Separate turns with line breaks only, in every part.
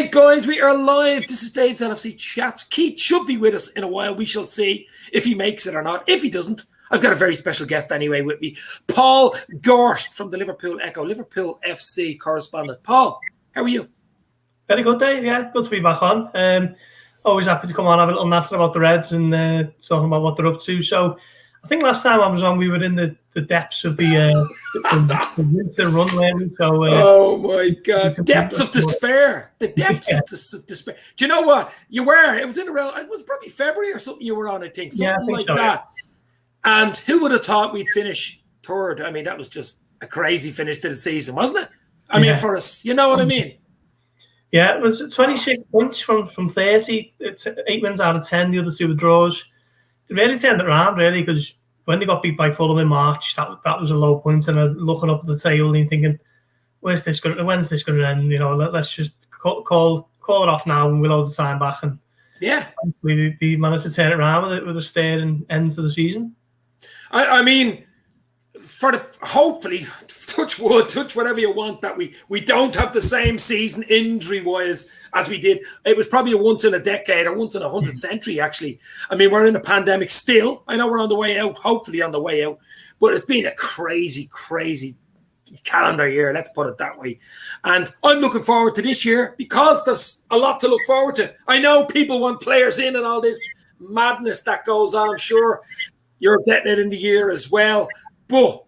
Okay, guys, we are live. This is Dave's NFC Chat. Keith should be with us in a while. We shall see if he makes it or not. If he doesn't, I've got a very special guest anyway with me. Paul Gorst from the Liverpool Echo, Liverpool FC correspondent. Paul, how are you?
Very good, Dave. Yeah, good to be back on. Always happy to come on, have a little natter about the Reds and talking about what they're up to. So I think last time I was on, we were in the depths of the winter run, weren't we? So,
oh my God, depths of despair. The depths of despair. Do you know what? You were, it was in around, it was probably February or something you were on, I think. Something like that. Yeah. And who would have thought we'd finish third? I mean, that was just a crazy finish to the season, wasn't it? I mean, for us, you know what I mean?
Yeah, it was 26 points from 30. It's 8 wins out of 10. The other 2 were draws. They really turned it around, really, because when they got beat by Fulham in March, that was a low point. And I'm looking up at the table and thinking, when's this going to end? You know, let's just call it off now and we'll hold the time back. And
yeah,
we managed to turn it around with a stirring end to the season.
I mean, hopefully, touch wood, touch whatever you want, that we don't have the same season injury-wise as we did. It was probably a once in a decade or once in 100 century, actually. I mean, we're in a pandemic still. I know we're on the way out, hopefully on the way out, but it's been a crazy, crazy calendar year, let's put it that way. And I'm looking forward to this year because there's a lot to look forward to. I know people want players in and all this madness that goes on. I'm sure you're getting it in the year as well. But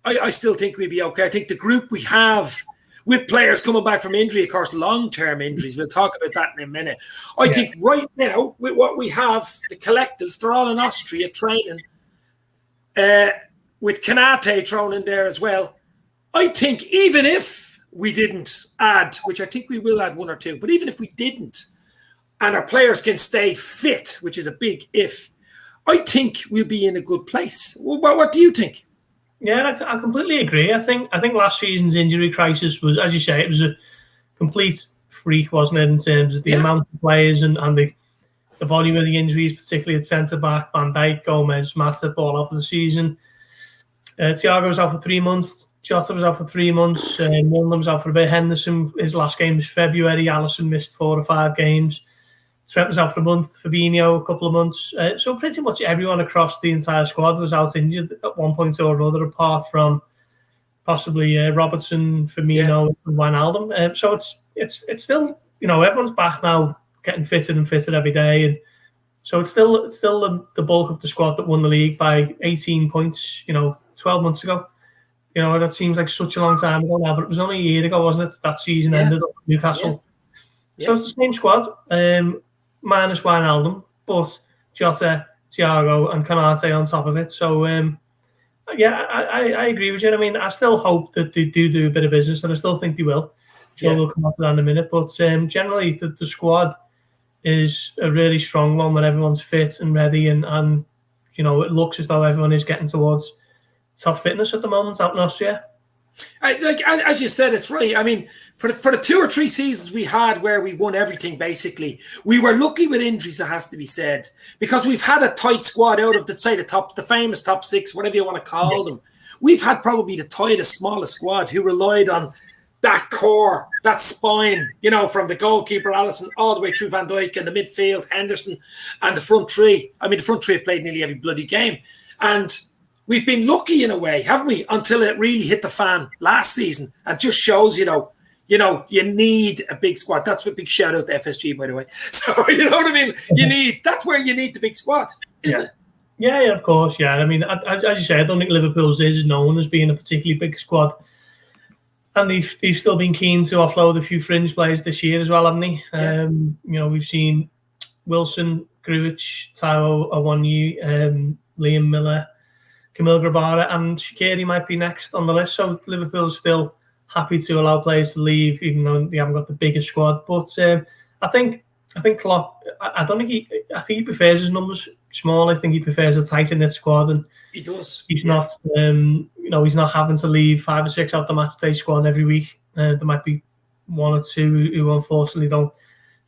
I still think we'll be okay. I think the group we have with players coming back from injury, of course, long-term injuries, we'll talk about that in a minute. I think right now, with what we have, the collectives, they're all in Austria training, with Kanate thrown in there as well. I think even if we didn't add, which I think we will add 1 or 2, but even if we didn't, and our players can stay fit, which is a big if, I think we'll be in a good place. What do you think?
Yeah, I completely agree. I think last season's injury crisis was, as you say, it was a complete freak, wasn't it, in terms of the amount of players and the volume of the injuries, particularly at centre-back. Van Dijk, Gomez, Matip all out for the season. Thiago was out for 3 months. Jota was out for 3 months. Milner was out for a bit. Henderson, his last game was February. Alisson missed 4 or 5 games. Trent was out for a month, Fabinho a couple of months. So pretty much everyone across the entire squad was out injured at one point or another, apart from possibly Robertson, Firmino, and Wijnaldum. So it's still, you know, everyone's back now, getting fitter and fitter every day, and so it's still the bulk of the squad that won the league by 18 points. You know, 12 months ago. You know, that seems like such a long time ago now, but it was only a year ago, wasn't it? That season ended up at Newcastle. Yeah. So it's the same squad. Minus Wijnaldum, but Jota, Thiago and Kanate on top of it. So, I agree with you. I mean, I still hope that they do a bit of business, and I still think they will. Sure, we'll come up to that in a minute. But generally, the squad is a really strong one when everyone's fit and ready, and you know, it looks as though everyone is getting towards top fitness at the moment out in Austria.
As you said, it's right. I mean, for the 2 or 3 seasons we had where we won everything, basically, we were lucky with injuries, it has to be said, because we've had a tight squad out of the famous top 6, whatever you want to call them. We've had probably the tightest, smallest squad who relied on that core, that spine, you know, from the goalkeeper, Alisson, all the way through Van Dijk and the midfield, Henderson, and the front three. I mean, the front three have played nearly every bloody game. And we've been lucky in a way, haven't we? Until it really hit the fan last season, and just shows, you know, you need a big squad. That's a big shout out to FSG, by the way. So you know what I mean. That's where you need the big squad, isn't it?
Yeah, of course. Yeah, I mean, as you say, I don't think Liverpool's is known as being a particularly big squad, and they've still been keen to offload a few fringe players this year as well, haven't they? You know, we've seen Wilson, Grujic, Taiwo Awoniyi, Liam Miller, Kamil Grabara, and Shaqiri might be next on the list. So Liverpool's still happy to allow players to leave, even though they haven't got the biggest squad. But I think Klopp, I think he prefers his numbers small. I think he prefers a tight knit squad, and
he does.
He's not, you know, he's not having to leave 5 or 6 out the match day squad every week. There might be 1 or 2 who unfortunately don't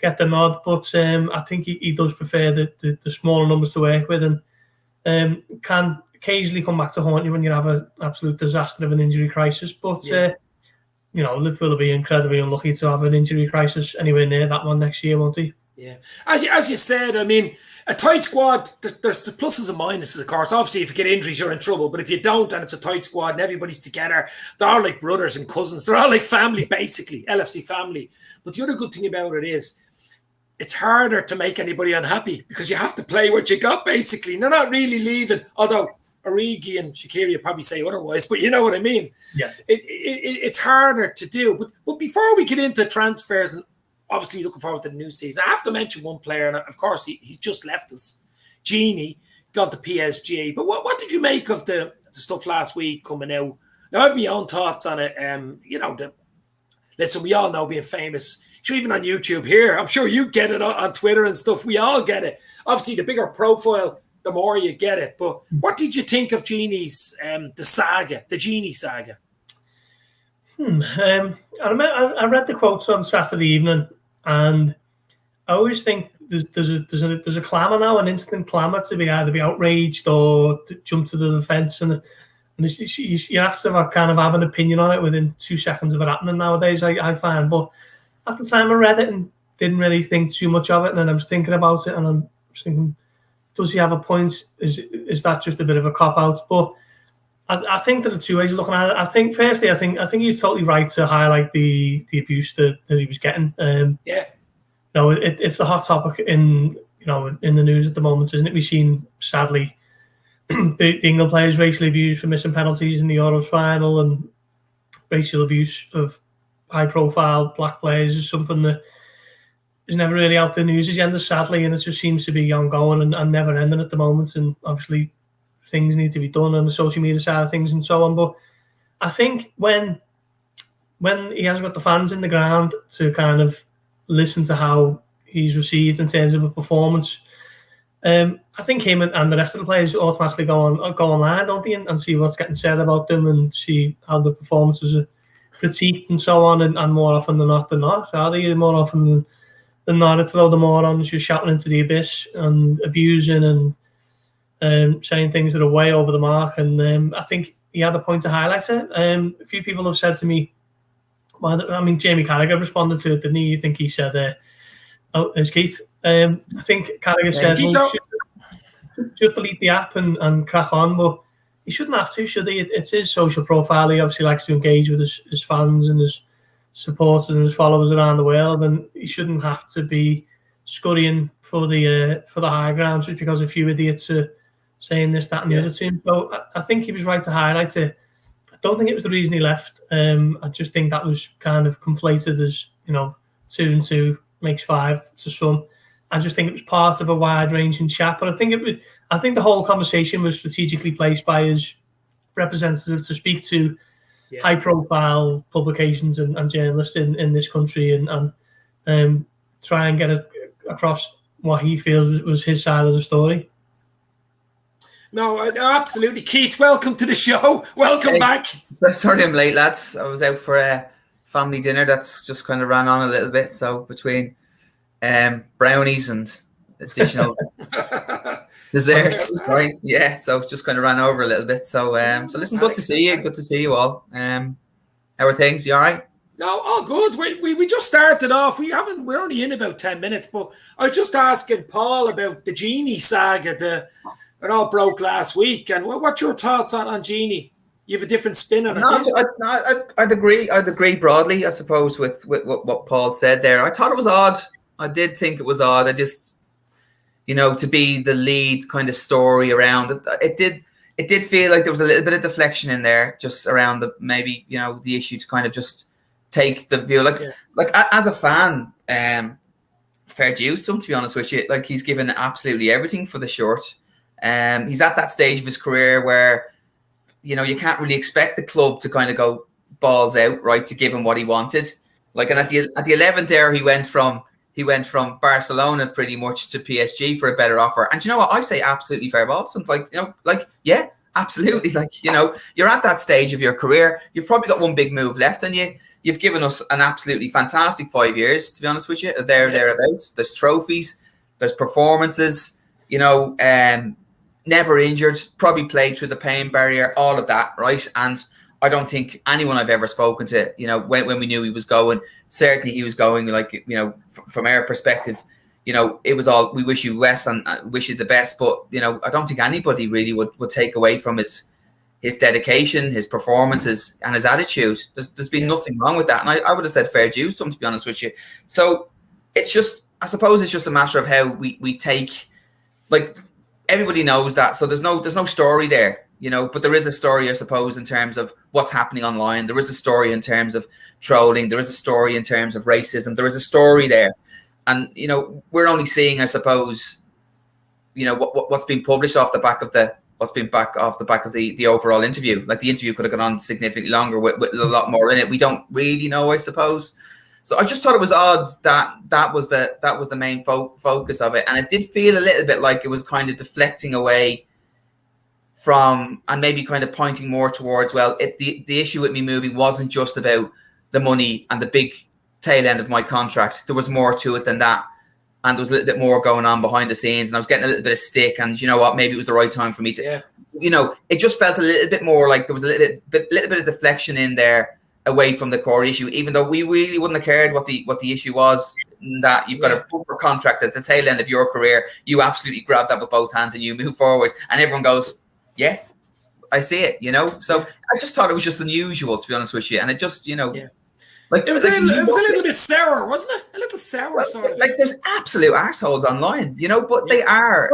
get the nod, but I think he does prefer the smaller numbers to work with, and can occasionally come back to haunt you when you have an absolute disaster of an injury crisis. But Liverpool will be incredibly unlucky to have an injury crisis anywhere near that one next year, won't they?
Yeah, as you said, I mean, a tight squad, there's the pluses and minuses, of course. Obviously, if you get injuries, you're in trouble. But if you don't, and it's a tight squad and everybody's together, they're all like brothers and cousins. They're all like family, basically, LFC family. But the other good thing about it is it's harder to make anybody unhappy because you have to play what you got, basically. And they're not really leaving, although Origi and Shaqiri probably say otherwise, but you know what I mean.
Yeah,
it's harder to do. But before we get into transfers, and obviously looking forward to the new season, I have to mention one player, and of course he's just left us. GINI got the PSG. But what did you make of the stuff last week coming out? Now I have my own thoughts on it. Listen, we all know being famous. Sure, even on YouTube here, I'm sure you get it on Twitter and stuff. We all get it. Obviously, the bigger profile, the more you get it. But what did you think of GINI's the saga, the GINI saga?
I read the quotes on Saturday evening, and I always think there's a clamour now, an instant clamour to either be outraged or to jump to the defence, and you have to kind of have an opinion on it within 2 seconds of it happening nowadays. I find, but at the time I read it and didn't really think too much of it, and then I was thinking about it, and I was thinking, does he have a point? Is that just a bit of a cop out? But I think there are two ways of looking at it. I think firstly, I think he's totally right to highlight the abuse that he was getting. It's the hot topic in the news at the moment, isn't it? We've seen, sadly, the England players racially abused for missing penalties in the Euros final, and racial abuse of high-profile black players is something that is never really out the news agenda, sadly, and it just seems to be ongoing and never ending at the moment. And obviously, things need to be done on the social media side of things and so on. But I think when he has got the fans in the ground to kind of listen to how he's received in terms of a performance, I think him and the rest of the players automatically go online, don't they, and see what's getting said about them and see how the performances are critiqued and so on. And more often than not, are they? More often than not, it's the morons just shouting into the abyss and abusing and saying things that are way over the mark. And I think he had a point to highlight it. A few people have said to me, Jamie Carragher responded to it, didn't he? You think he said, it's Keith. I think Carragher said, just delete the app and crack on. But he shouldn't have to, should he? It's his social profile. He obviously likes to engage with his fans and his supporters and his followers around the world, and he shouldn't have to be scurrying for the high ground just because a few idiots are saying this, that, and the other to him. So I think he was right to highlight it. I don't think it was the reason he left. I just think that was kind of conflated as 2 and 2 makes 5 to some. I just think it was part of a wide-ranging chat, but I think the whole conversation was strategically placed by his representative to speak to high-profile publications and journalists in this country and try and get across what he feels was his side of the story.
No, absolutely. Keith, welcome to the show. Welcome back.
Sorry I'm late, lads. I was out for a family dinner that's just kind of ran on a little bit. So between brownies and additional desserts, right? Yeah, so just kind of ran over a little bit. So listen, good to see you. Good to see you all. How are things? You all right?
No, all good. We just started off. We're only in about 10 minutes, but I was just asking Paul about the GINI saga. It all broke last week. And what's your thoughts on GINI? You have a different spin on it.
I'd agree broadly, I suppose, with what Paul said there. I thought it was odd. I did think it was odd. I just, to be the lead kind of story around it, it did feel like there was a little bit of deflection in there, just around the issue to kind of just take the view. Like as a fan, fair dues to him, to be honest with you. Like, he's given absolutely everything for the short. He's at that stage of his career where, you can't really expect the club to kind of go balls out, right, to give him what he wanted. Like, and at the 11th there, he went from Barcelona pretty much to PSG for a better offer. And you know what? I say absolutely fair ball. Something yeah, absolutely. Like, you're at that stage of your career. You've probably got one big move left, and you've given us an absolutely fantastic 5 years, to be honest with you. Thereabouts. There's trophies, there's performances, never injured, probably played through the pain barrier, all of that, right? And I don't think anyone I've ever spoken to, you know, when we knew he was going, certainly he was going, like, you know, from our perspective, you know, it was all, we wish you best and wish you the best. But, you know, I don't think anybody really would take away from his dedication, his performances, and his attitude. There's been nothing wrong with that. And I would have said fair dues to him, to be honest with you. So it's just, I suppose it's just a matter of how we take, like, everybody knows that. So there's no story there, you know, but there is a story, I suppose, in terms of what's happening online. There is a story in terms of trolling. There is a story in terms of racism. There is a story there. And, you know, we're only seeing, I suppose, you know, what's been published off the back of the overall interview. Like, the interview could have gone on significantly longer with a lot more in it. We don't really know, I suppose. So I just thought it was odd that was the main focus of it, and it did feel a little bit like it was kind of deflecting away from, and maybe kind of pointing more towards, well, the issue with me moving wasn't just about the money and the big tail end of my contract. There was more to it than that. And there was a little bit more going on behind the scenes, and I was getting a little bit of stick. And you know what? Maybe it was the right time for me to, you know, it just felt a little bit more like there was a little bit of deflection in there away from the core issue. Even though we really wouldn't have cared what the issue was, that you've got a bumper contract at the tail end of your career, you absolutely grab that with both hands and you move forward, and everyone goes, "Yeah, I see it," you know. So I just thought it was just unusual, to be honest with you, and it just, you know. Like,
it was a little bit sour, wasn't it? A little sour, sort of.
Like, there's absolute arseholes online, you know, but they are.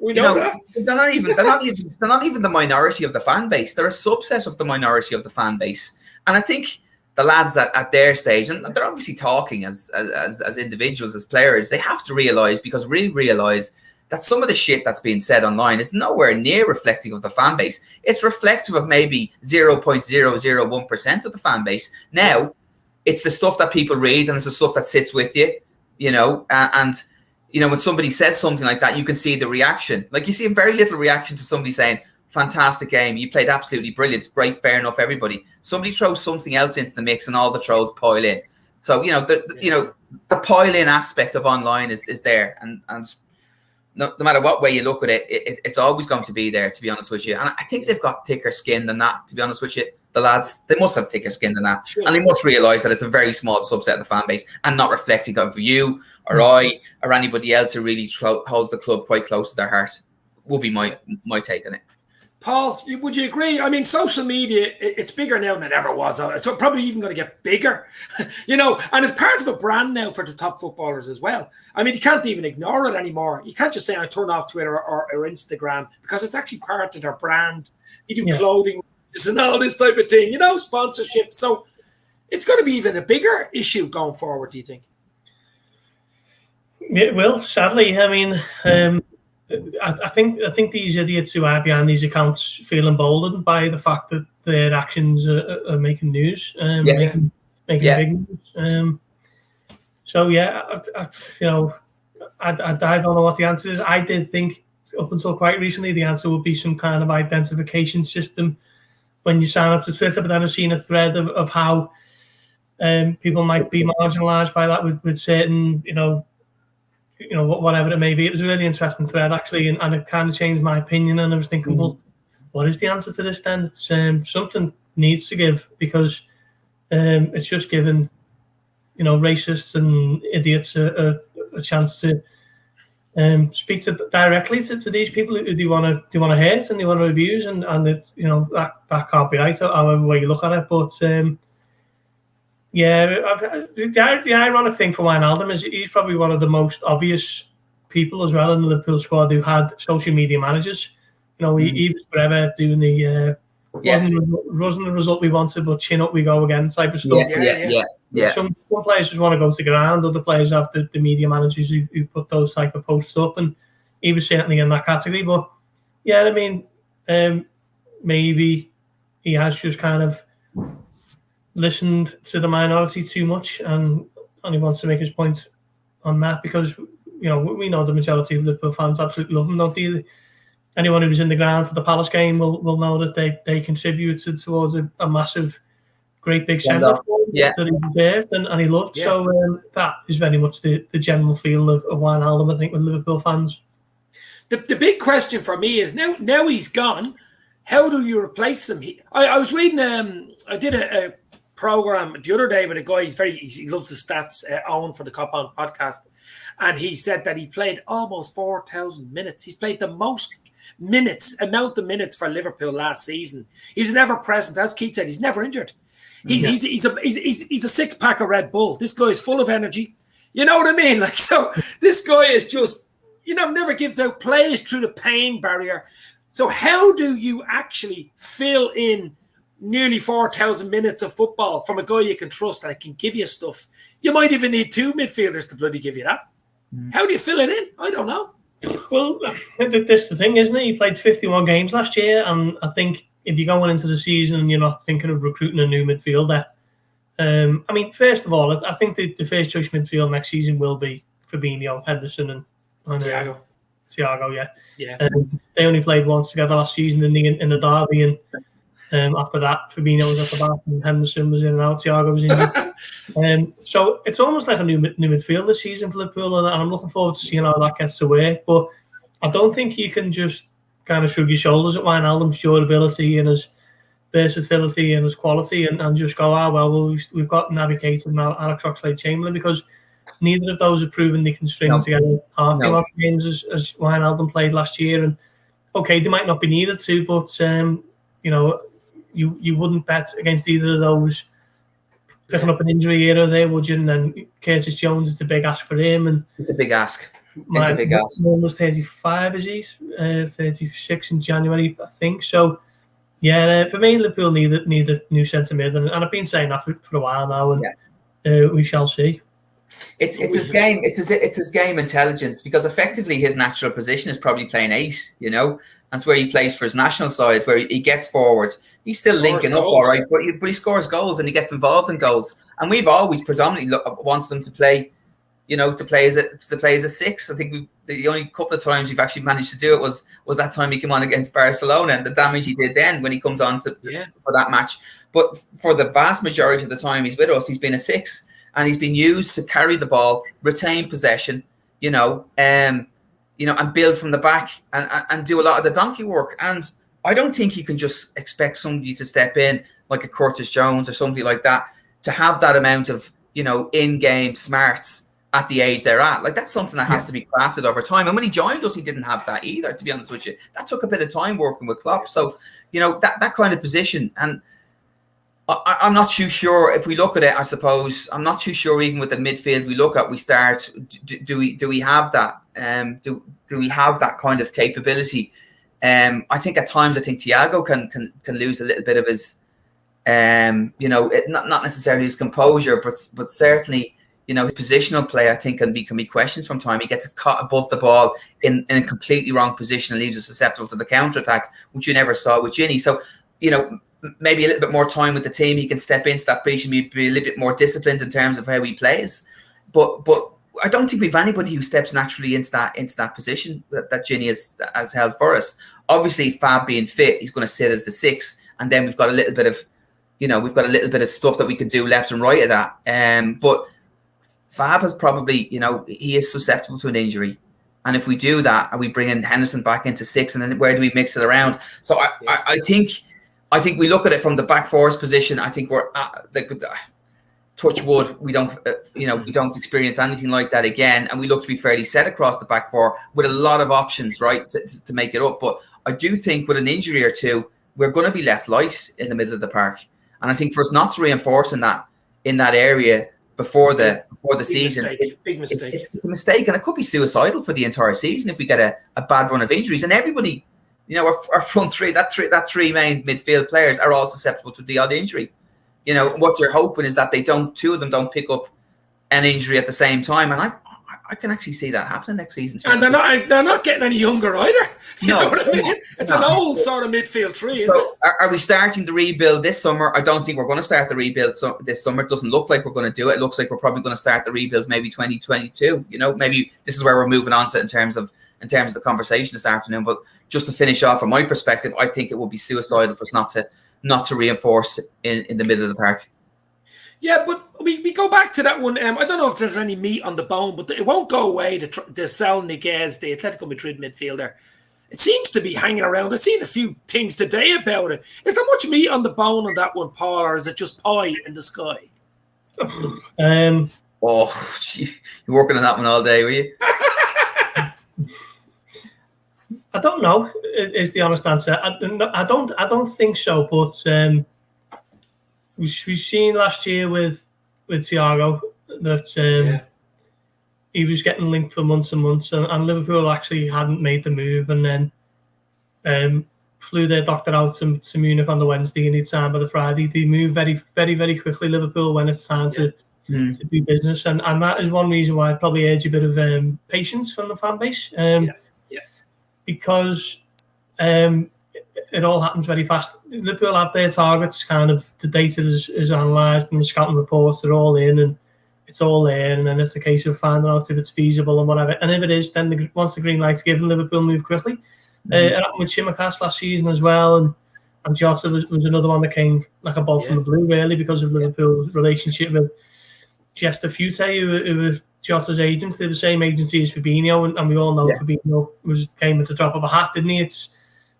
We know that.
They're not even the minority of the fan base. They're a subset of the minority of the fan base. And I think the lads at their stage, and they're obviously talking as individuals, as players, they have to realise that some of the shit that's being said online is nowhere near reflecting of the fan base. It's reflective of maybe 0.001% of the fan base. Now, it's the stuff that people read, and it's the stuff that sits with you, you know, and you know, when somebody says something like that, you can see the reaction. Like, you see a very little reaction to somebody saying, "Fantastic game, you played absolutely brilliant, great, fair enough, everybody." Somebody throws something else into the mix and all the trolls pile in. So, you know, the pile in aspect of online is there, and no matter what way you look at it, it's always going to be there, to be honest with you. And I think they've got thicker skin than that, to be honest with you. The lads, they must have thicker skin than that. Sure. And they must realise that it's a very small subset of the fan base and not reflecting of you or I or anybody else who really holds the club quite close to their heart, would be my take on it.
Paul, would you agree? I mean, social media, it's bigger now than it ever was. It's probably even going to get bigger, you know, and it's part of a brand now for the top footballers as well. I mean, you can't even ignore it anymore. You can't just say, "I turn off Twitter or Instagram," because it's actually part of their brand. You do clothing and all this type of thing, you know, sponsorship. So it's going to be even a bigger issue going forward, do you think?
It will, sadly. I mean, I think these idiots who are behind these accounts feel emboldened by the fact that their actions are making news, making big news. So yeah, you know, I don't know what the answer is. I did think up until quite recently the answer would be some kind of identification system when you sign up to Twitter, but then I've seen a thread of how people might be marginalised by that with certain, you know, whatever it may be. It was a really interesting thread, actually, and it kind of changed my opinion. And I was thinking, well, what is the answer to this then? It's something needs to give, because it's just giving, you know, racists and idiots a chance to speak directly to these people who they want to hurt and they want to abuse, and it, you know, that can't be right, however way you look at it. But yeah, the ironic thing for Wijnaldum is he's probably one of the most obvious people as well in the Liverpool squad who had social media managers. You know, he was forever doing the wasn't the result we wanted, but chin up we go again type of stuff.
Yeah.
Some players just want to go to the ground. Other players have the media managers who put those type of posts up, and he was certainly in that category. But yeah, I mean, maybe he has just kind of listened to the minority too much, and he wants to make his point on that, because, you know, we know the majority of Liverpool fans absolutely love him, don't they? Anyone who was in the ground for the Palace game will know that they contributed towards a massive, great big send-off that he deserved and he loved. Yeah. So that is very much the general feel of Wijnaldum, I think, with Liverpool fans.
The big question for me is, now he's gone, how do you replace him? I was reading. I did a program the other day with a guy. He loves the stats. Owen for the Cop On podcast, and he said that he played almost 4,000 minutes. He's played the most amount of minutes for Liverpool last season. He was never present, as Keith said. He's never injured. He's a six pack of Red Bull. This guy is full of energy. You know what I mean? Like, so this guy is just, never gives out, plays through the pain barrier. So how do you actually fill in nearly 4,000 minutes of football from a guy you can trust and can give you stuff? You might even need two midfielders to bloody give you that. How do you fill it in? I don't know.
Well, that's the thing, isn't it? He played 51 games last year, and I think if you're going into the season and you're not thinking of recruiting a new midfielder, I mean, first of all, I think the first choice midfield next season will be Fabinho, Henderson, and Thiago. Yeah. They only played once together last season in the derby, and after that, Fabinho was at the back, and Henderson was in and out. Thiago was in. So it's almost like a new midfield this season for Liverpool, and I'm looking forward to seeing how that gets to work. But I don't think you can just kind of shrug your shoulders at Wijnaldum's durability and his versatility and his quality and just go, we've got Naby Keita and Alex Oxlade-Chamberlain, because neither of those have proven they can string together half the amount of games as Wijnaldum played last year. And okay, they might not be needed to, but you wouldn't bet against either of those picking up an injury here or there, would you? And then Curtis Jones is the big ask for him, and
it's a big ask. It's a big ask.
Almost 35, is he? 36 in January, I think. So, yeah, for me, Liverpool need a new centre mid, and I've been saying that for a while now, and we shall see.
It's his game. It's his game intelligence, because effectively his natural position is probably playing 8. That's where he plays for his national side, where he gets forward. He's still linking up, all right, but he scores goals and he gets involved in goals. And we've always predominantly wanted him to play. To play as a 6. I think the only couple of times we've actually managed to do it was that time he came on against Barcelona and the damage he did then when he comes on for that match. But for the vast majority of the time he's with us, he's been a 6, and he's been used to carry the ball, retain possession, and build from the back and do a lot of the donkey work. And I don't think you can just expect somebody to step in like a Curtis Jones or somebody like that to have that amount of in-game smarts at the age they're at. Like, that's something that has to be crafted over time. And when he joined us, he didn't have that either, to be honest with you. That took a bit of time working with Klopp. So, that kind of position. And I'm not too sure if we look at it, I suppose, I'm not too sure even with the midfield we start, do we have that? Do we have that kind of capability? I think at times, Thiago can lose a little bit of his, not necessarily his composure, but certainly, his positional play, I think, can be questions from time. He gets caught above the ball in a completely wrong position and leaves us susceptible to the counter-attack, which you never saw with GINI. So, maybe a little bit more time with the team, he can step into that position, be a little bit more disciplined in terms of how he plays. But I don't think we've anybody who steps naturally into that position that GINI has held for us. Obviously, Fab being fit, he's going to sit as the 6, and then we've got a little bit of stuff that we can do left and right of that. But Fab has probably, he is susceptible to an injury. And if we do that and we bring in Henderson back into 6, and then where do we mix it around? So I think we look at it from the back four's position. I think we're touch wood, we don't experience anything like that again, and we look to be fairly set across the back four with a lot of options, right, to make it up. But I do think with an injury or two, we're going to be left light in the middle of the park, and I think for us not to reinforce in that area before the season, it's a mistake, and it could be suicidal for the entire season if we get a bad run of injuries. And everybody, our front three, that three main midfield players are all susceptible to the odd injury. What you're hoping is that two of them don't pick up an injury at the same time, and I can actually see that happening next season. And
they're not getting any younger either. You know what I mean? It's an old sort of midfield tree, isn't it?
Are we starting the rebuild this summer? I don't think we're going to start the rebuild this summer. It doesn't look like we're going to do it. It looks like we're probably going to start the rebuild maybe 2022. Maybe this is where we're moving on to in terms of the conversation this afternoon. But just to finish off, from my perspective, I think it would be suicidal for us not to reinforce in the middle of the park.
Yeah, but we go back to that one. I don't know if there's any meat on the bone, but it won't go away. The Saul Niguez, the Atletico Madrid midfielder, it seems to be hanging around. I've seen a few things today about it. Is there much meat on the bone on that one, Paul, or is it just pie in the sky?
Oh, gee, you're working on that one all day, were you?
I don't know. Is the honest answer. I don't think so. But we've seen last year with Thiago that he was getting linked for months and months, and Liverpool actually hadn't made the move, and then flew their doctor out to Munich on the Wednesday, and he'd signed by the Friday. They moved very, very, very quickly, Liverpool, when it's time to do business, and that is one reason why I'd probably urge a bit of patience from the fan base. Because it all happens very fast. Liverpool have their targets, kind of the data is analysed and the scouting reports are all in and it's all there, and then it's a case of finding out if it's feasible and whatever. And if it is, then once the green light's given, Liverpool move quickly. It happened with Tsimikas last season as well, and Jota was another one that came like a bolt from the blue, really, because of Liverpool's relationship with Chester Fute, who were Jota's agents. They're the same agency as Fabinho, and we all know Fabinho came at the drop of a hat, didn't he? It's,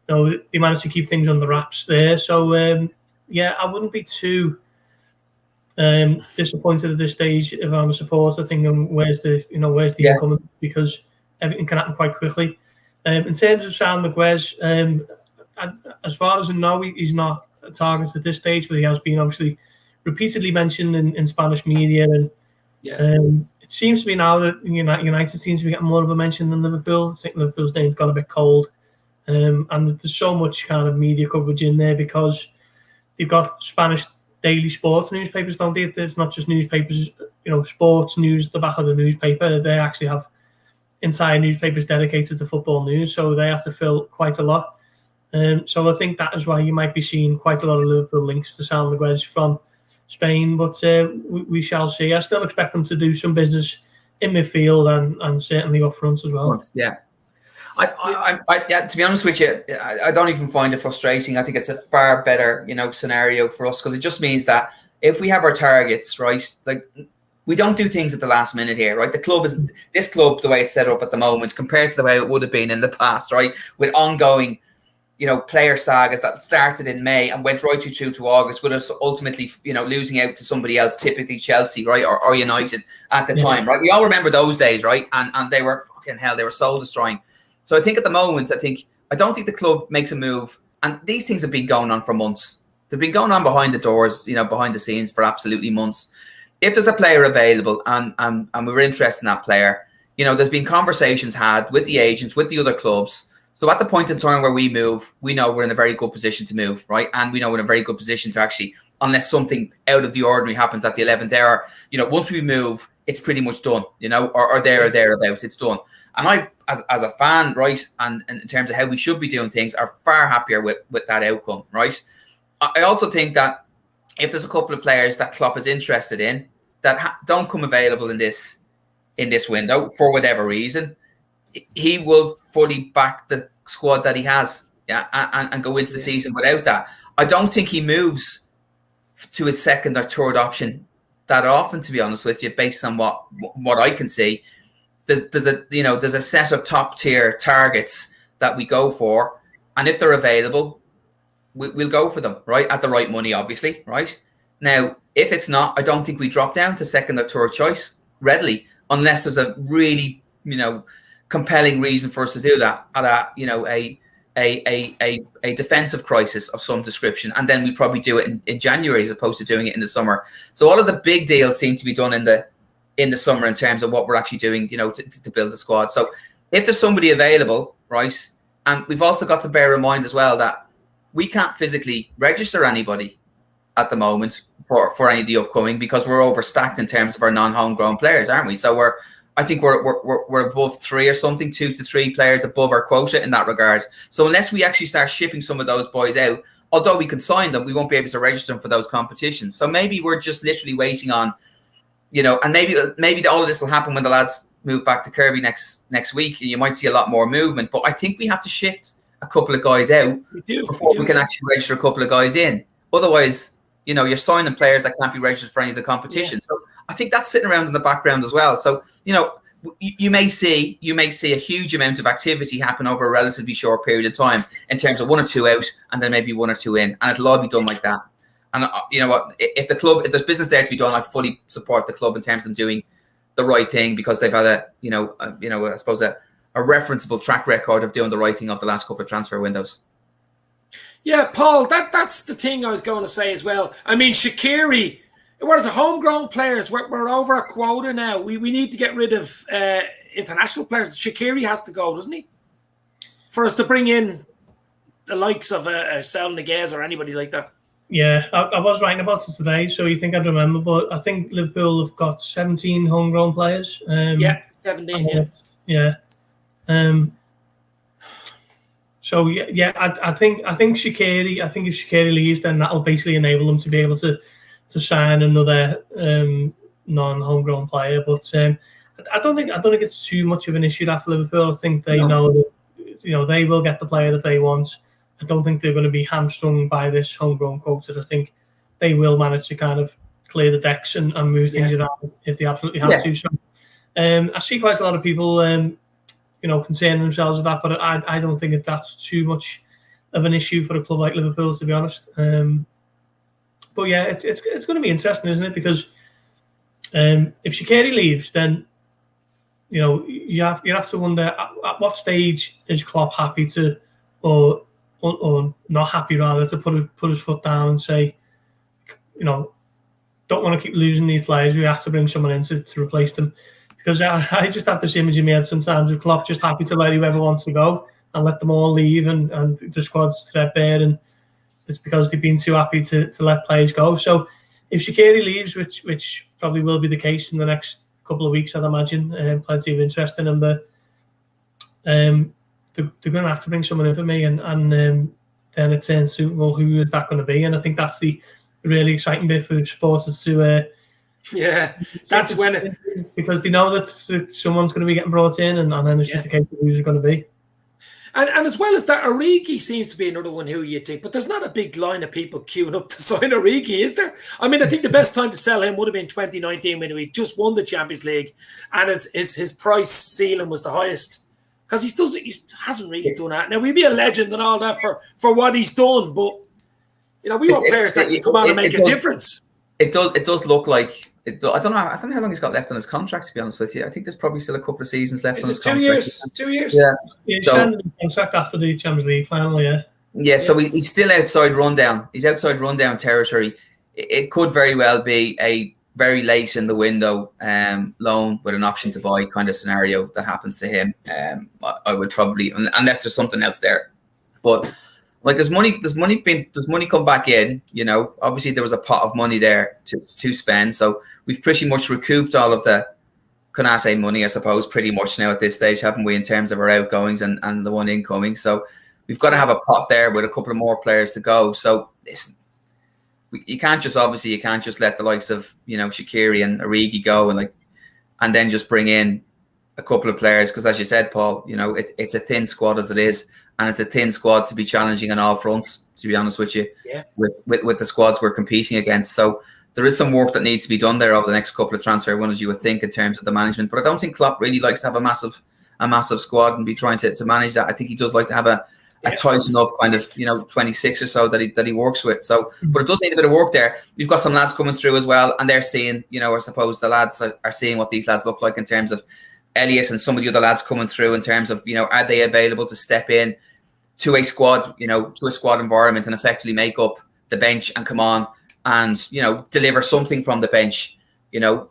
you know, they managed to keep things under wraps there. So I wouldn't be too disappointed at this stage if I'm a supporter thinking where's the income, because everything can happen quite quickly. In terms of Sam Maguires, as far as I know, he's not a target at this stage, but he has been obviously repeatedly mentioned in Spanish media, and it seems to be now that United seems to be getting more of a mention than Liverpool. I think Liverpool's name's got a bit cold, and there's so much kind of media coverage in there because they've got Spanish daily sports newspapers, don't they? It's not just newspapers, sports news at the back of the newspaper. They actually have entire newspapers dedicated to football news, so they have to fill quite a lot. So I think that is why you might be seeing quite a lot of Liverpool links to Sam Maguires from Spain, but we shall see. I still expect them to do some business in midfield and certainly up front as well.
Yeah. To be honest with you, I don't even find it frustrating. I think it's a far better, scenario for us, because it just means that if we have our targets, right, like we don't do things at the last minute here, right? This club, the way it's set up at the moment, compared to the way it would have been in the past, right, with ongoing, player sagas that started in May and went right through to August, with us ultimately, losing out to somebody else, typically Chelsea, right, or United at the time, right? We all remember those days, right? And they were fucking hell, they were soul destroying. So I think at the moment, I don't think the club makes a move, and these things have been going on for months. They've been going on behind the doors, behind the scenes for absolutely months. If there's a player available and we were interested in that player, there's been conversations had with the agents, with the other clubs. So at the point in time where we move, we know we're in a very good position to move, right? And we know we're in a very good position to actually, unless something out of the ordinary happens at the 11th hour, once we move, it's pretty much done, or there or thereabouts, it's done. And I, as a fan, right, and in terms of how we should be doing things, are far happier with that outcome, right? I also think that if there's a couple of players that Klopp is interested in that don't come available in this window for whatever reason, he will fully back the squad that he has, and go into the season without that. I don't think he moves to his second or third option that often, to be honest with you, based on what I can see. There's a set of top tier targets that we go for, and if they're available, we'll go for them, right, at the right money, obviously, right? Now, if it's not, I don't think we drop down to second or third choice readily, unless there's a really compelling reason for us to do that at a defensive crisis of some description, and then we probably do it in January as opposed to doing it in the summer. So all of the big deals seem to be done in the summer in terms of what we're actually doing, to build the squad. So if there's somebody available, right, and we've also got to bear in mind as well that we can't physically register anybody at the moment for any of the upcoming, because we're overstacked in terms of our non-homegrown players, aren't we? So I think we're above 3 or something, 2 to 3 players above our quota in that regard. So unless we actually start shipping some of those boys out, although we can sign them, we won't be able to register them for those competitions. So maybe we're just literally waiting on, and maybe all of this will happen when the lads move back to Kirby next week, and you might see a lot more movement. But I think we have to shift a couple of guys out before we can actually register a couple of guys in. Otherwise, you're signing players that can't be registered for any of the competition. So I think that's sitting around in the background as well. So, you may see a huge amount of activity happen over a relatively short period of time in terms of 1 or 2 out and then maybe 1 or 2 in, and it'll all be done like that. And you know what? If there's business there to be done, I fully support the club in terms of doing the right thing, because they've had I suppose a referenceable track record of doing the right thing of the last couple of transfer windows.
Yeah, Paul, that's the thing I was going to say as well. I mean, Shaqiri, what is it, homegrown players? We're over a quota now. We need to get rid of international players. Shaqiri has to go, doesn't he? For us to bring in the likes of Sal Niguez or anybody like that.
Yeah, I was writing about it today, so you think I'd remember, but I think Liverpool have got 17 homegrown players.
17,
yeah. So yeah, I think Shaqiri. I think if Shaqiri leaves, then that'll basically enable them to be able to sign another non-homegrown player. But I don't think it's too much of an issue that for Liverpool. I think they know that they will get the player that they want. I don't think they're going to be hamstrung by this homegrown quota. I think they will manage to kind of clear the decks and move things around if they absolutely have to. So I see quite a lot of people, concerning themselves with that, but I don't think that's too much of an issue for a club like Liverpool, to be honest. But yeah, it's going to be interesting, isn't it? Because if Shaqiri leaves, then you have to wonder at what stage is Klopp happy to, or not happy rather, to put his foot down and say, don't want to keep losing these players. We have to bring someone in to replace them. Because I just have this image in my head sometimes of Klopp just happy to let whoever wants to go and let them all leave, and the squad's threadbare, and it's because they've been too happy to let players go. So if Shaqiri leaves, which probably will be the case in the next couple of weeks, I'd imagine, plenty of interest in him there, they're going to have to bring someone in for me, and then it turns to, well, who is that going to be? And I think that's the really exciting bit for supporters to
that's when
because they know that someone's going to be getting brought in, and then it's just a case of who's it going to be.
And as well as that, Origi seems to be another one who you think, but there's not a big line of people queuing up to sign Origi, is there? I mean, I think the best time to sell him would have been 2019 when he just won the Champions League, and his price ceiling was the highest, because he hasn't really done that. Now, we'd be a legend and all that for what he's done, but we want players that can come out and make a difference.
It does look like. I don't know how long he's got left on his contract, to be honest with you. I think there's probably still a couple of seasons left on his contract.
2 years?
Yeah.
He's signed the contract after the Champions League final,
Yeah, so he's still outside rundown. He's outside rundown territory. It could very well be a very late in the window loan with an option to buy kind of scenario that happens to him. I would probably, unless there's something else there. But like there's money come back in, obviously there was a pot of money there to spend. So we've pretty much recouped all of the Konate money, I suppose, pretty much now at this stage, haven't we, in terms of our outgoings and the one incoming. So we've got to have a pot there with a couple of more players to go. So you can't just let the likes of, Shaqiri and Origi go and then just bring in a couple of players, because as you said, Paul, it's a thin squad as it is. And it's a thin squad to be challenging on all fronts, to be honest with you, with the squads we're competing against. So there is some work that needs to be done there over the next couple of transfer windows, you would think, in terms of the management. But I don't think Klopp really likes to have a massive squad and be trying to manage that. I think he does like to have a tight enough kind of 26 or so that he works with. So, but it does need a bit of work there. We've got some lads coming through as well, and they're seeing, I suppose the lads are seeing what these lads look like in terms of Elliott and some of the other lads coming through in terms of, are they available to step in to a squad, to a squad environment and effectively make up the bench and come on and, deliver something from the bench,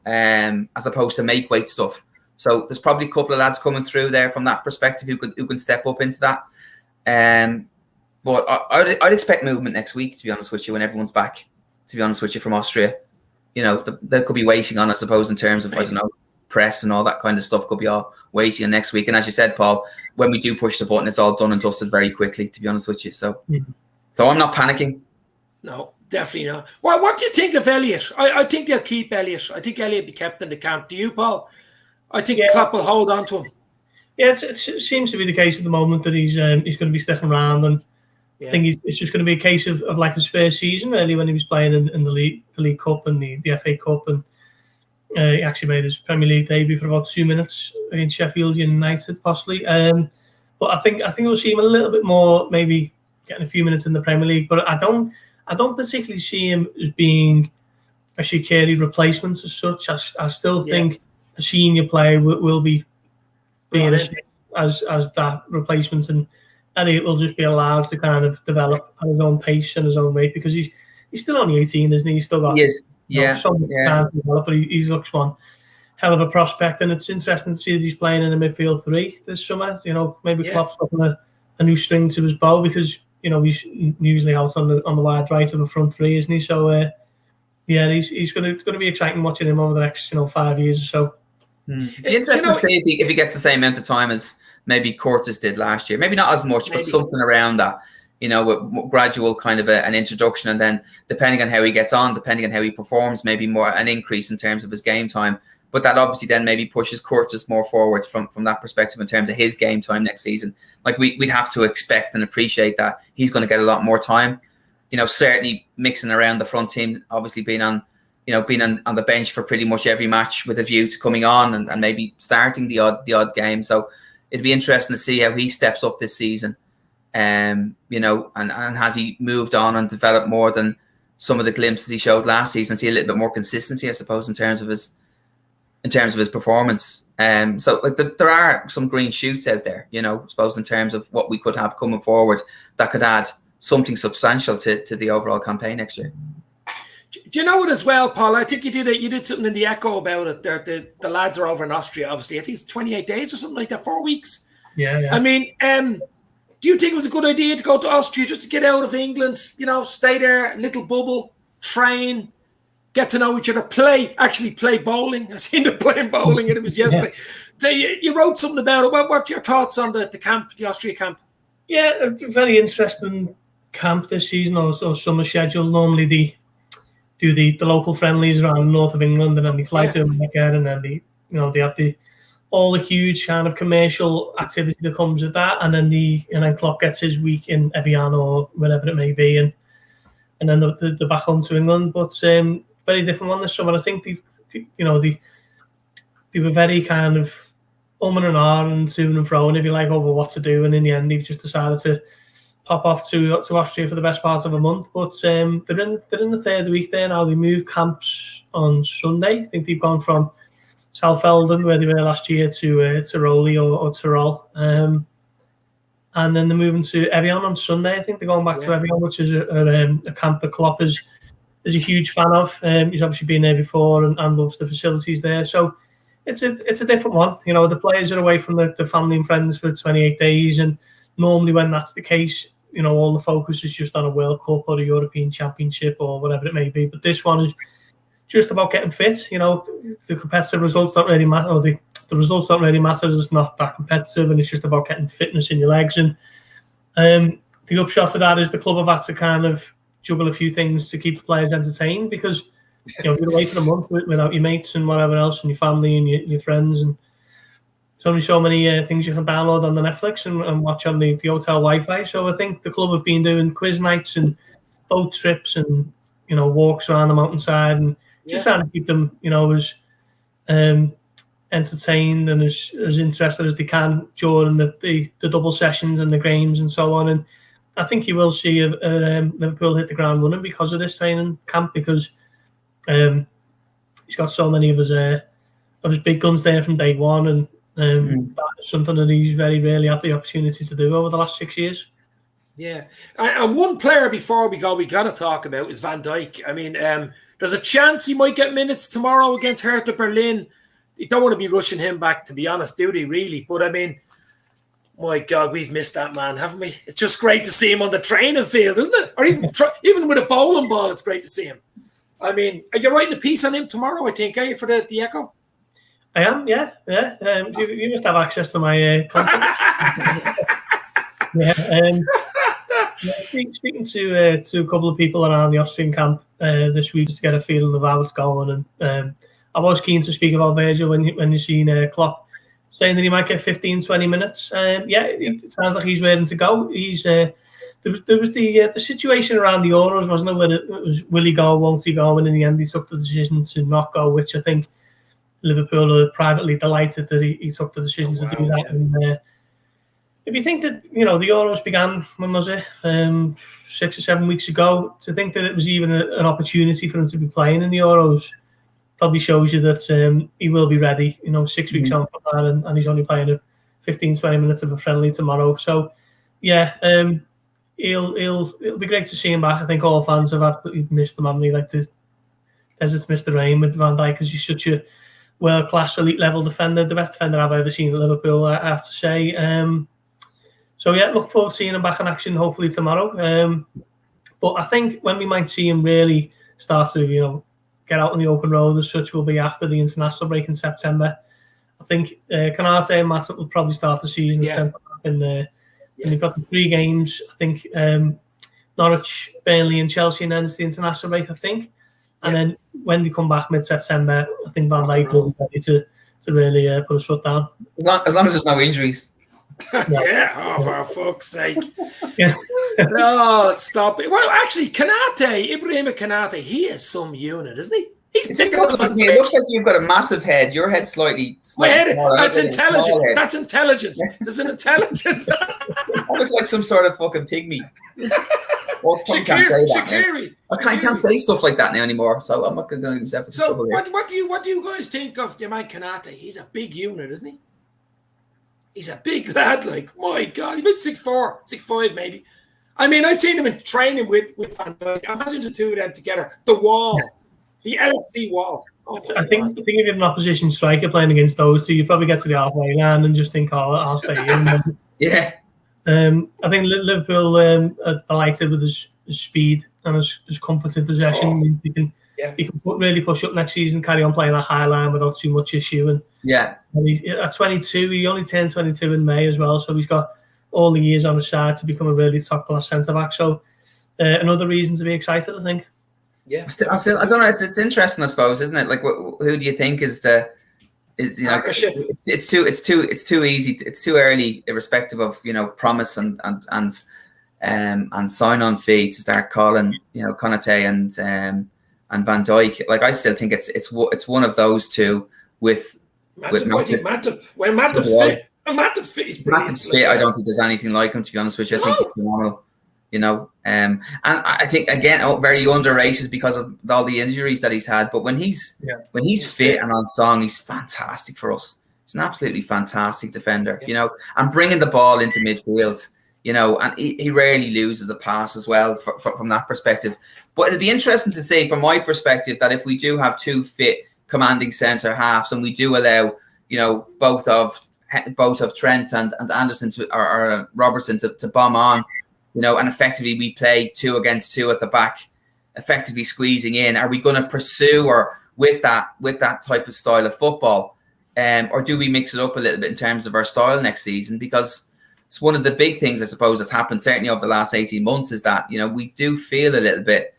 as opposed to make weight stuff. So there's probably a couple of lads coming through there from that perspective who can step up into that. But I'd expect movement next week, to be honest with you, when everyone's back, to be honest with you, from Austria. They could be waiting on, I suppose, in terms of, I don't know, press and all that kind of stuff could be all waiting next week. And as you said, Paul, when we do push the button, it's all done and dusted very quickly, to be honest with you. So I'm not panicking.
No, definitely not. Well, what do you think of Elliott? I think they'll keep Elliott. I think Elliott will be kept in the camp. Do you, Paul? I think Klopp will hold on to him. Yeah,
it seems to be the case at the moment that he's going to be sticking around, and I think it's just going to be a case of like his first season, really, when he was playing in the League Cup and the FA Cup, and He actually made his Premier League debut for about 2 minutes against Sheffield United, possibly. But I think we'll see him a little bit more, maybe getting a few minutes in the Premier League. But I don't particularly see him as being a Shaqiri replacement as such. I still think a senior player will be being as that replacement, and Elliot will just be allowed to kind of develop at his own pace and his own rate, because he's still only 18, isn't he? He's still got some time to develop, but he looks one hell of a prospect, and it's interesting to see that he's playing in a midfield 3 this summer. Maybe Klopp's got a new string to his bow, because he's usually out on the wide right of a front 3, isn't he? So he's going to be exciting watching him over the next 5 years or so.
Interesting to see if he gets the same amount of time as maybe Curtis did last year. Maybe not as much, but something around that. With gradual kind of an introduction, and then depending on how he gets on, depending on how he performs, maybe more an increase in terms of his game time. But that obviously then maybe pushes Curtis more forward from that perspective in terms of his game time next season. Like we'd have to expect and appreciate that he's going to get a lot more time. Certainly mixing around the front team, obviously being on the bench for pretty much every match with a view to coming on and maybe starting the odd game. So it'd be interesting to see how he steps up this season. And has he moved on and developed more than some of the glimpses he showed last season? See a little bit more consistency, I suppose, in terms of his performance. So like there are some green shoots out there, I suppose, in terms of what we could have coming forward that could add something substantial to the overall campaign next year.
Do you know what as well, Paul? I think you did something in the Echo about it. The lads are over in Austria, obviously. I think it's 28 days or something like that, 4 weeks.
Yeah.
I mean, do you think it was a good idea to go to Austria just to get out of England, stay there, little bubble, train, get to know each other, actually play bowling? I seen them playing bowling and it was yesterday. Yeah. So you wrote something about it. What are your thoughts on the camp, the Austria camp?
Yeah, a very interesting camp this season, or summer schedule. Normally they do the local friendlies around the north of England, and then they fly to America, and then they have all the huge kind of commercial activity that comes with that, and then Klopp gets his week in Evian or wherever it may be, and then they're back home to England. But very different one this summer. I think they were very kind of and ahhing, to and fro, and if you like, over what to do, and in the end they've just decided to pop off to Austria for the best part of a month. But they're in the third week there now. They moved camps on Sunday. I think they've gone from Southfelden, where they were last year, to Tiroli or Tyrol. And then they're moving to Evian on Sunday. I think they're going back to Evian, which is a camp that Klopp is a huge fan of. He's obviously been there before and loves the facilities there. So it's a different one. The players are away from the family and friends for 28 days. And normally when that's the case, all the focus is just on a World Cup or a European Championship or whatever it may be. But this one is just about getting fit. The competitive results don't really matter, or the results don't really matter. It's not that competitive, and it's just about getting fitness in your legs. And the upshot of that is the club have had to kind of juggle a few things to keep the players entertained, because you're away for a month without your mates and whatever else, and your family and your friends, and there's only so many things you can download on the Netflix and watch on the hotel Wi-Fi. So I think the club have been doing quiz nights and boat trips and walks around the mountainside, and just trying to keep them, as entertained and as interested as they can during the double sessions and the games and so on. And I think you will see Liverpool hit the ground running because of this training camp, because he's got so many of his big guns there from day one, and that is something that he's very rarely had the opportunity to do over the last 6 years.
Yeah, and one player before we go, we got to talk about is Van Dijk. I mean, there's a chance he might get minutes tomorrow against Hertha Berlin. You don't want to be rushing him back, to be honest, do they, really? But I mean, my God, we've missed that man, haven't we? It's just great to see him on the training field, isn't it? Or even with a bowling ball, it's great to see him. I mean, are you writing a piece on him tomorrow, I think, are you, for the Echo?
I am, yeah. You must have access to my content. Speaking to a couple of people around the Austrian camp this week just to get a feeling of how it's going, and I was keen to speak about Virgil when you seen Klopp saying that he might get 15-20 minutes. It sounds like he's ready to go. He's there was the situation around the Euros, wasn't it? Where it was, will he go, won't he go? And in the end, he took the decision to not go, which I think Liverpool are privately delighted that he took the decision to do that. And if you think that, the Euros began, when was it? 6 or 7 weeks ago, to think that it was even an opportunity for him to be playing in the Euros probably shows you that he will be ready, 6 weeks on from that, and he's only playing 15-20 minutes of a friendly tomorrow. So, yeah, it'll be great to see him back. I think all fans have missed him, haven't they? Like the desert's missed the rain with Van Dijk, because he's such a world-class, elite-level defender, the best defender I've ever seen at Liverpool, I have to say. So, yeah, look forward to seeing him back in action, hopefully tomorrow. But I think when we might see him really start to, get out on the open road as such will be after the international break in September. I think Konate and Matip will probably start the season at 10th in there. And they've got the 3 games, I think, Norwich, Burnley and Chelsea, and then it's the international break, I think. And then when they come back mid-September, I think Van Dijk will be ready to really put his foot down.
As long as there's no injuries.
For fuck's sake. No, stop it. Well, actually, Ibrahima Konate, he is some unit, isn't he?
It looks like you've got a massive head. Your head's slightly smaller.
That's intelligent. That's intelligence. There's an intelligence.
I look like some sort of fucking pygmy. Well, can't say that. I can't say stuff like that now anymore, so I'm not going to give myself into trouble here.
What do you guys think of the man Konate? He's a big unit, isn't he? He's a big lad, like, my God. He's about 6'4", 6'5", maybe. I mean, I've seen him in training with Van Dijk. Imagine the two of them together. The wall. The LFC wall.
I think if you have an opposition striker playing against those two, you probably get to the halfway line and just think, I'll stay in.
Yeah.
I think Liverpool are delighted with his speed and his comfort in possession. He can really push up next season, carry on playing that high line without too much issue. And at 22, he only turned 22 in May as well, so he's got all the years on his side to become a really top-class centre-back. So another reason to be excited, I think.
Yeah, I don't know. It's interesting, I suppose, isn't it? Like, who do you think is it's too easy. It's too early, irrespective of promise and sign-on fee to start calling Konate and Van Dijk. Like, I still think it's one of those two with
Matip. When Matip's fit, Matip's fit is brilliant.
Matip's fit. I don't think there's anything like him, to be honest with you. I think he's phenomenal. And I think again, very underrated because of all the injuries that he's had. But when he's fit and on song, he's fantastic for us. He's an absolutely fantastic defender, and bringing the ball into midfield, and he rarely loses the pass as well from that perspective. But it'll be interesting to see from my perspective that if we do have 2 fit commanding centre halves and we do allow, both of Trent and Anderson or Robertson to bomb on. And effectively we play 2 against 2 at the back, effectively squeezing in. Are we going to pursue or with that type of style of football, or do we mix it up a little bit in terms of our style next season? Because it's one of the big things, I suppose, that's happened certainly over the last 18 months is that we do feel a little bit,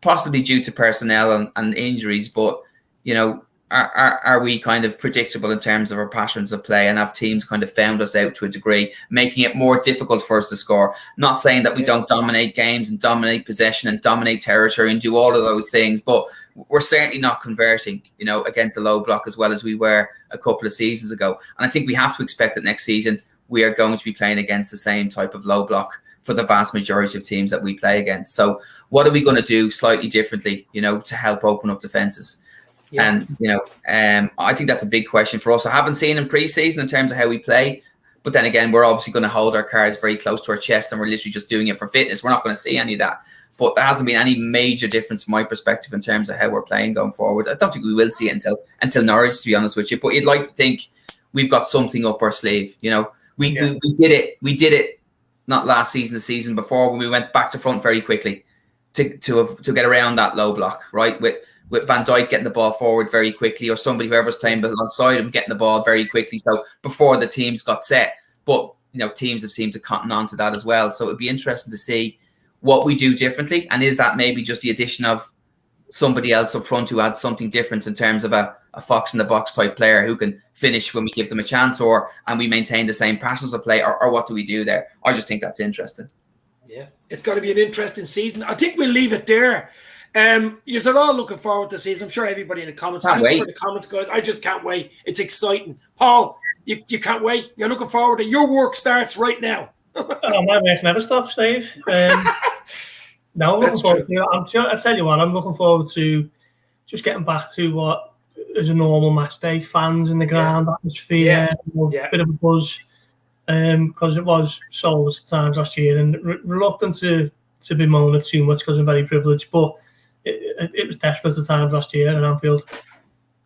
possibly due to personnel and injuries, but are we kind of predictable in terms of our patterns of play, and have teams kind of found us out to a degree, making it more difficult for us to score? Not saying that we don't dominate games and dominate possession and dominate territory and do all of those things, but we're certainly not converting, against a low block as well as we were a couple of seasons ago. And I think we have to expect that next season we are going to be playing against the same type of low block for the vast majority of teams that we play against. So what are we going to do slightly differently, to help open up defences? Yeah. And, I think that's a big question for us. I haven't seen in pre-season in terms of how we play. But then again, we're obviously going to hold our cards very close to our chest and we're literally just doing it for fitness. We're not going to see any of that. But there hasn't been any major difference from my perspective in terms of how we're playing going forward. I don't think we will see it until Norwich, to be honest with you. But you'd like to think we've got something up our sleeve. We did it. We did it not last season, the season before, when we went back to front very quickly to get around that low block, right? With Van Dijk getting the ball forward very quickly, or somebody, whoever's playing alongside him, getting the ball very quickly. So before the teams got set, but teams have seemed to cotton on to that as well. So it'd be interesting to see what we do differently, and is that maybe just the addition of somebody else up front who adds something different in terms of a fox in the box type player who can finish when we give them a chance, and we maintain the same patterns of play, or what do we do there? I just think that's interesting.
Yeah, it's going to be an interesting season. I think we'll leave it there. You're all looking forward to season. I'm sure everybody in the comments.
Can't
Thanks
wait.
for the comments, guys. I just can't wait. It's exciting. Paul, you can't wait. You're looking forward to it. Your work starts right now.
Oh, my work never stops, Dave. No, I'm looking forward to it. I tell you what, I'm looking forward to just getting back to what is a normal match day. Fans in the ground, atmosphere, a bit of a buzz. Because it was soulless at times last year, and reluctant to bemoan it too much because I'm very privileged, but it was desperate at times last year at Anfield.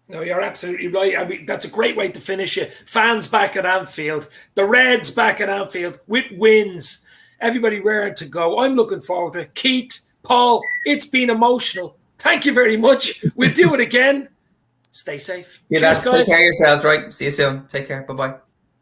No, you're absolutely right. I mean, that's a great way to finish it. Fans back at Anfield, the Reds back at Anfield with wins, everybody raring to go. I'm looking forward to it. Keith, Paul, it's been emotional. Thank you very much. We'll do it again. Stay safe.
Yeah,
Cheers,
take care of yourselves, right? See you soon. Take care. Bye-bye.